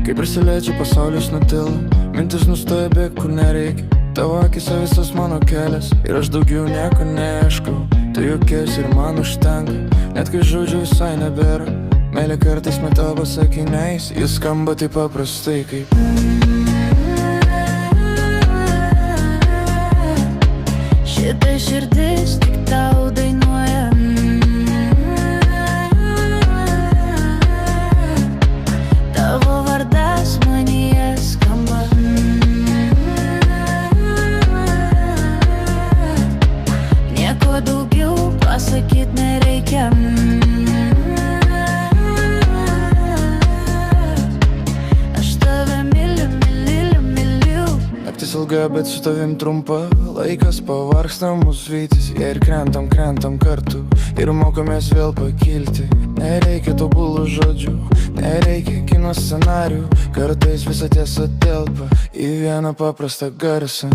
Kai prisiliečia pasaulis nutilo, mintis nustoja bėg kur nereikia. Tavo akise visas mano kelias ir aš daugiau nieko neieškau. Tu juokies ir man užtenka, net kai žodžių visai nebėra. Meilė kartais metavo sakiniais, jis skamba taip paprastai kaip šita širdis tik tau dainuoja. Tavo vardas manyje skamba. Nieko daugiau pasakyt nereikia. Aš tave myliu, myliu, myliu. naktis ilga, bet su tavim trumpa. Laikas pavargsta mus vytis, jei ir krentam kartu ir mokomės vėl pakilti. Nereikia tobulų žodžių, nereikia kino scenarių. Kartais visa tiesa telpa į vieną paprastą garsą.